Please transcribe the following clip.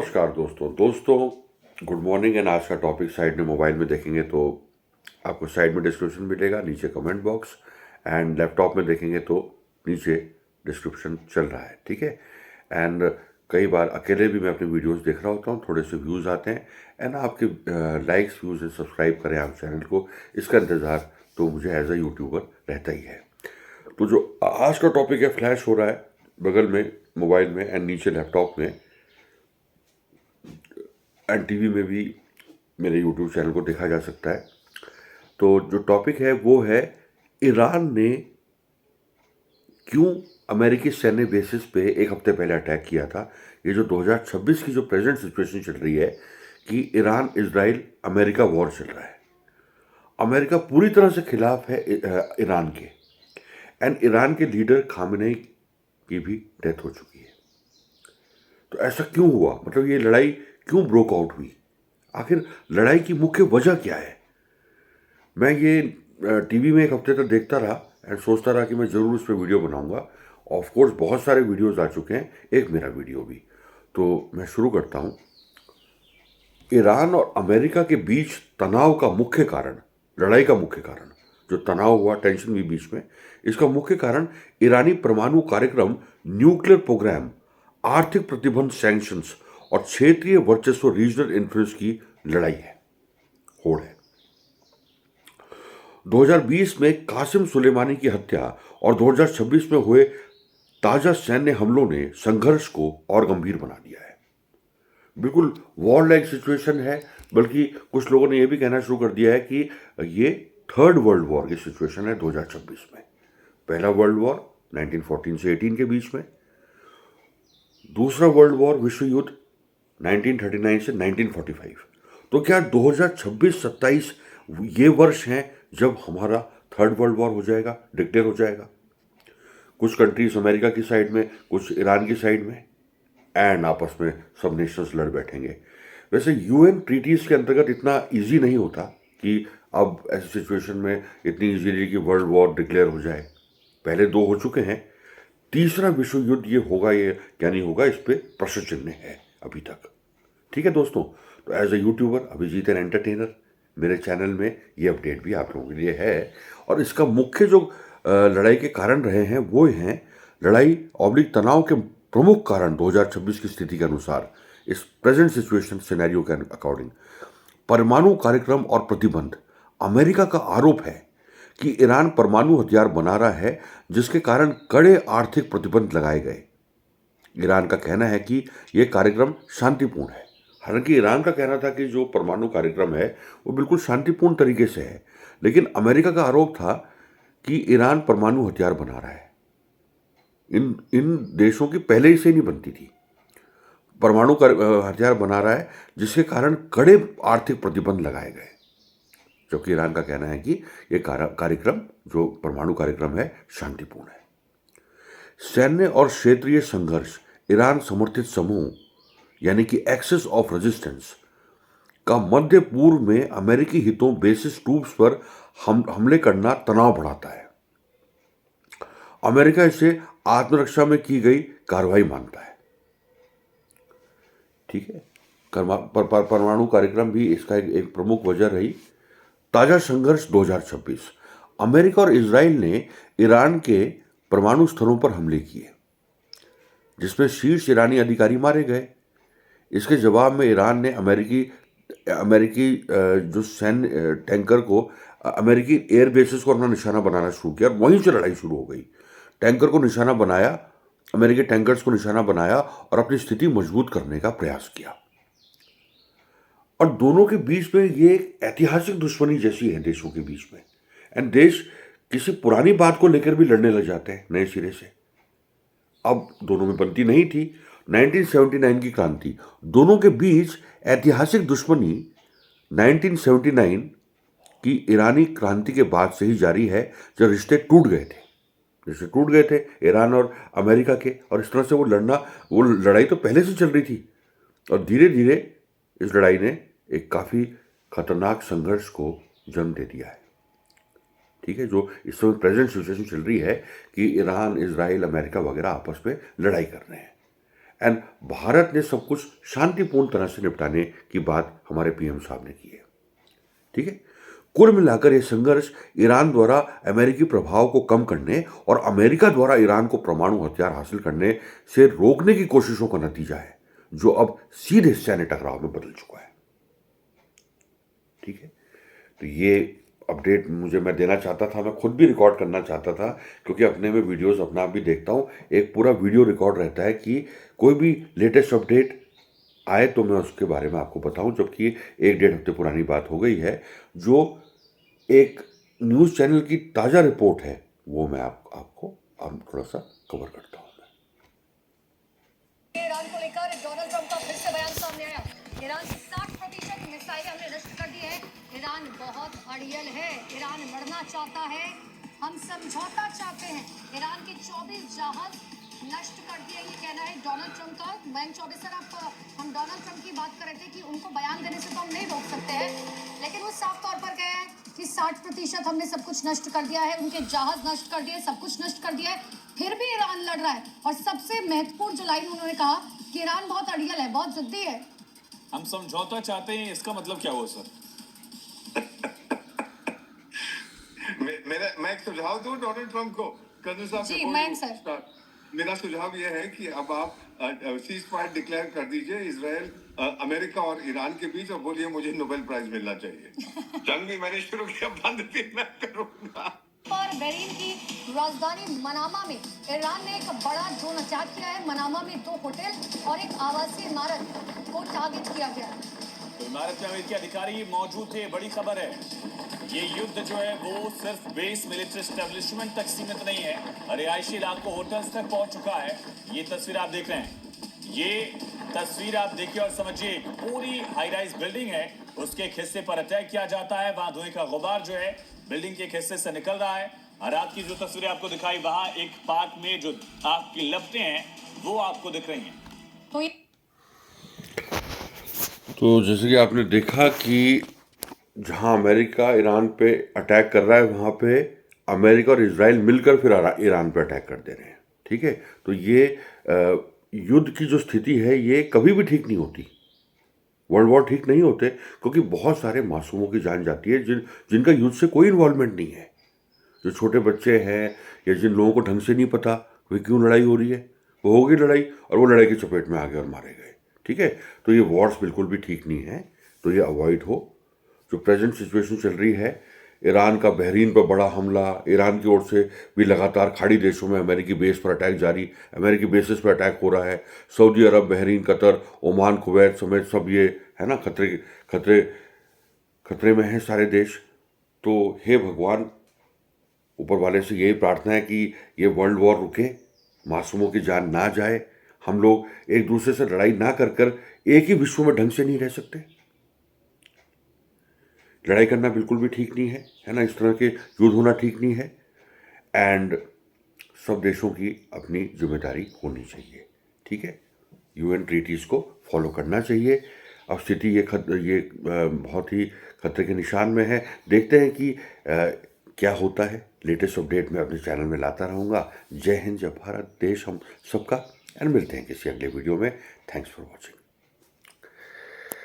नमस्कार दोस्तों good morning. And आज का टॉपिक साइड में मोबाइल में देखेंगे तो आपको साइड में डिस्क्रिप्शन मिलेगा, नीचे कमेंट बॉक्स। एंड लैपटॉप में देखेंगे तो नीचे डिस्क्रिप्शन चल रहा है, ठीक है। एंड कई बार अकेले भी मैं अपनी वीडियोस देख रहा होता हूँ, थोड़े से व्यूज़ आते हैं एंड आपके लाइक्स व्यूज़ एंड सब्सक्राइब करें आप चैनल को, इसका इंतज़ार तो मुझे एज अ यूट्यूबर रहता ही है। तो जो आज का टॉपिक है, फ्लैश हो रहा है बगल में मोबाइल में एंड नीचे लैपटॉप में एंड टीवी में भी मेरे यूट्यूब चैनल को देखा जा सकता है। तो जो टॉपिक है वो है, ईरान ने क्यों अमेरिकी सैन्य बेसिस पे एक हफ्ते पहले अटैक किया था। ये जो 2026 की जो प्रेजेंट सिचुएशन चल रही है कि ईरान इजराइल अमेरिका वॉर चल रहा है, अमेरिका पूरी तरह से खिलाफ है ईरान के। एंड ईरान के लीडर खामेनेई की भी डेथ हो चुकी है। तो ऐसा क्यों हुआ, मतलब ये लड़ाई क्यों ब्रोक आउट हुई, आखिर लड़ाई की मुख्य वजह क्या है। मैं ये टीवी में एक हफ्ते तक देखता रहा एंड सोचता रहा कि मैं ज़रूर उस पर वीडियो बनाऊंगा। ऑफ कोर्स बहुत सारे वीडियोस आ चुके हैं, एक मेरा वीडियो भी। तो मैं शुरू करता हूँ। ईरान और अमेरिका के बीच तनाव का मुख्य कारण, लड़ाई का मुख्य कारण, जो तनाव हुआ, टेंशन भी बीच में, इसका मुख्य कारण ईरानी परमाणु कार्यक्रम, न्यूक्लियर प्रोग्राम, आर्थिक प्रतिबंध, सैंक्शंस और क्षेत्रीय वर्चस्व, रीजनल इन्फ्लुएंस की लड़ाई है, होड़ है। 2020 में कासिम सुलेमानी की हत्या और 2026 में हुए ताजा सैन्य हमलों ने संघर्ष को और गंभीर बना दिया है। बिल्कुल वॉर लाइक सिचुएशन है, बल्कि कुछ लोगों ने यह भी कहना शुरू कर दिया है कि ये थर्ड वर्ल्ड वॉर की सिचुएशन है 2026 में। पहला वर्ल्ड वॉर 1914 से 18 के बीच में, दूसरा वर्ल्ड वॉर विश्व युद्ध 1939 से 1945। तो क्या 2026-27 ये वर्ष हैं जब हमारा थर्ड वर्ल्ड वॉर हो जाएगा, डिक्लेयर हो जाएगा। कुछ कंट्रीज अमेरिका की साइड में, कुछ ईरान की साइड में, एंड आपस में सब नेशंस लड़ बैठेंगे। वैसे यूएन ट्रीटीज के अंतर्गत इतना इजी नहीं होता कि अब ऐसी सिचुएशन में इतनी इजीली कि वर्ल्ड वॉर डिक्लेयर हो जाए। पहले दो हो चुके हैं, तीसरा विश्व युद्ध ये होगा ये क्या नहीं होगा, इस पे प्रश्न चिन्ह है अभी तक। ठीक है दोस्तों, तो as a YouTuber, Abhijeet and entertainer, मेरे चैनल में ये अपडेट भी आप लोगों के लिए है। और इसका मुख्य जो लड़ाई के कारण रहे हैं वो हैं, लड़ाई ऑब्लिक तनाव के प्रमुख कारण 2026 की स्थिति के अनुसार, इस प्रेजेंट सिचुएशन सिनेरियो के अकॉर्डिंग, परमाणु कार्यक्रम और प्रतिबंध। अमेरिका का आरोप है कि ईरान परमाणु हथियार बना रहा है, जिसके कारण कड़े आर्थिक प्रतिबंध लगाए गए। ईरान का कहना है कि यह कार्यक्रम शांतिपूर्ण है। हालांकि ईरान का कहना था कि जो परमाणु कार्यक्रम है वो बिल्कुल शांतिपूर्ण तरीके से है, लेकिन अमेरिका का आरोप था कि ईरान परमाणु हथियार बना रहा है। इन इन देशों की पहले ही से नहीं बनती थी, परमाणु हथियार बना रहा है, जिसके कारण कड़े आर्थिक प्रतिबंध लगाए गए। जबकि ईरान का कहना है कि ये कार्यक्रम, जो परमाणु कार्यक्रम है, शांतिपूर्ण है। सैन्य और क्षेत्रीय संघर्ष। ईरान समर्थित समूह यानी कि एक्सेस ऑफ रेजिस्टेंस का मध्य पूर्व में अमेरिकी हितों, बेसिस ट्रूप्स पर हमले करना तनाव बढ़ाता है। अमेरिका इसे आत्मरक्षा में की गई कार्रवाई मानता है। ठीक है, परमाणु कार्यक्रम भी इसका एक प्रमुख वजह रही। ताजा संघर्ष 2026। अमेरिका और इजराइल ने ईरान के परमाणु स्थलों पर हमले किए, जिसमें शीर्ष ईरानी अधिकारी मारे गए। इसके जवाब में ईरान ने अमेरिकी जो सैन्य टैंकर को, अमेरिकी एयर बेसिस को अपना निशाना बनाना शुरू किया और वहीं से लड़ाई शुरू हो गई। टैंकर को निशाना बनाया, अमेरिकी टैंकर्स को निशाना बनाया और अपनी स्थिति मजबूत करने का प्रयास किया। और दोनों के बीच में ये एक ऐतिहासिक दुश्मनी जैसी है देशों के बीच में। एंड देश किसी पुरानी बात को लेकर भी लड़ने लग जाते हैं नए सिरे से। अब दोनों में बनती नहीं थी। 1979 की क्रांति, दोनों के बीच ऐतिहासिक दुश्मनी 1979 की ईरानी क्रांति के बाद से ही जारी है, जब रिश्ते टूट गए थे ईरान और अमेरिका के। और इस तरह से वो लड़ाई तो पहले से चल रही थी और धीरे धीरे इस लड़ाई ने एक काफ़ी खतरनाक संघर्ष को जन्म दे दिया है। ठीक है, जो इस समय प्रेजेंट सिचुएशन चल रही है कि ईरान, इजराइल, अमेरिका वगैरह आपस में लड़ाई कर रहे हैं। एंड भारत ने सब कुछ शांतिपूर्ण तरह से निपटाने की बात हमारे पीएम साहब ने की है। ठीक है, कुल मिलाकर यह संघर्ष ईरान द्वारा अमेरिकी प्रभाव को कम करने और अमेरिका द्वारा ईरान को परमाणु हथियार हासिल करने से रोकने की कोशिशों का नतीजा है, जो अब सीधे सैन्य टकराव में बदल चुका है। ठीक है, तो ये अपडेट मैं देना चाहता था, मैं खुद भी रिकॉर्ड करना चाहता था, क्योंकि अपने में वीडियोस अपना आप भी देखता हूँ, एक पूरा वीडियो रिकॉर्ड रहता है कि कोई भी लेटेस्ट अपडेट आए तो मैं उसके बारे में आपको बताऊं, जबकि 1-1.5 हफ्ते पुरानी बात हो गई है। जो एक न्यूज़ चैनल की ताज़ा रिपोर्ट है वो मैं आपको थोड़ा सा कवर करता हूं। ईरान को लेकर डोनाल्ड ट्रंप का फिर से बयान सामने आया। ईरान से 60% मिसाइलें हमने नष्ट कर दी है। ईरान बहुत अड़ियल है, ईरान लड़ना चाहता है, हम समझौता चाहते हैं। ईरान के 24 जहाज नष्ट कर दिए, ये कहना है डोनाल्ड ट्रंप का। मयंक चौबे सर, हम डोनाल्ड ट्रंप की बात कर रहे थे कि उनको बयान देने से तो हम नहीं रोक सकते हैं, लेकिन वो साफ तौर पर कहे हैं कि 60% हमने सब कुछ नष्ट कर दिया है, उनके जहाज नष्ट कर दिए, सब कुछ नष्ट कर दिया है, फिर भी ईरान लड़ रहा है। और सबसे महत्वपूर्ण जो लाइन उन्होंने कहा कि ईरान बहुत अड़ियल है, बहुत जिद्दी है। हम समझौता चाहते हैं, इसका मतलब क्या हुआ सर? मैं एक सुझाव दूं डोनाल्ड ट्रंप को। कर्नल साहब जी, मयंक सर। मेरा सुझाव यह है कि अब आप सीज फायर डिक्लेयर कर दीजिए इजराइल, अमेरिका और ईरान के बीच, और बोलिए मुझे नोबेल प्राइज मिलना चाहिए। जंग भी मैंने शुरू किया, बंद भी मैं करूंगा। और बहरीन की राजधानी मनामा में ईरान ने एक बड़ा ड्रोन अटैक किया है। मनामा में 2 होटल और एक आवासीय इमारत को टारगेट किया गया। तो इमारत में अमेरिकी अधिकारी मौजूद थे। बड़ी खबर है, ये युद्ध जो है वो सिर्फ बेस मिलिट्री एस्टेब्लिशमेंट तक सीमित नहीं है, रिहायशी इलाकों होटल्स तक पहुंच चुका है। ये तस्वीर आप देख रहे हैं, ये तस्वीर आप देखिए और समझिए, पूरी हाई राइज बिल्डिंग है, उसके एक हिस्से पर अटैक किया जाता है। वहां धुएं का गुबार जो है बिल्डिंग के एक हिस्से से निकल रहा है। रात की जो तस्वीरें आपको दिखाई, वहां एक पार्क में जो आग की लपटें हैं वो आपको दिख रही हैं। तो जैसे कि आपने देखा कि जहां अमेरिका ईरान पे अटैक कर रहा है, वहां पे अमेरिका और इजराइल मिलकर फिर ईरान पे अटैक कर दे रहे हैं। ठीक है, तो ये युद्ध की जो स्थिति है ये कभी भी ठीक नहीं होती, वर्ल्ड वॉर ठीक नहीं होते, क्योंकि बहुत सारे मासूमों की जान जाती है जिनका युद्ध से कोई इन्वॉल्वमेंट नहीं है। जो छोटे बच्चे हैं या जिन लोगों को ढंग से नहीं पता वे क्यों लड़ाई हो रही है, वो होगी लड़ाई और वो लड़ाई की चपेट में आ गए और मारे गए। ठीक है, तो ये वॉर्स बिल्कुल भी ठीक नहीं है, तो ये अवॉइड हो। जो प्रेजेंट सिचुएशन चल रही है, ईरान का बहरीन पर बड़ा हमला, ईरान की ओर से भी लगातार खाड़ी देशों में अमेरिकी बेस पर अटैक जारी, अमेरिकी बेसिस पर अटैक हो रहा है। सऊदी अरब, बहरीन, कतर, ओमान, कुवैत समेत सब ये है ना खतरे में हैं सारे देश। तो हे भगवान, ऊपर वाले से यही प्रार्थना है कि ये वर्ल्ड वॉर रुके, मासूमों की जान ना जाए, हम लोग एक दूसरे से लड़ाई ना कर एक ही विश्व में ढंग से नहीं रह सकते। लड़ाई करना बिल्कुल भी ठीक नहीं है ना, इस तरह के युद्ध होना ठीक नहीं है। एंड सब देशों की अपनी जिम्मेदारी होनी चाहिए। ठीक है, यूएन ट्रीटीज़ को फॉलो करना चाहिए। अब स्थिति ये बहुत ही खतरे के निशान में है। देखते हैं कि क्या होता है। लेटेस्ट अपडेट मैं अपने चैनल में लाता रहूँगा। जय हिंद, जय भारत, देश हम सबका। एंड मिलते हैं किसी अगले वीडियो में। Thanks for watching.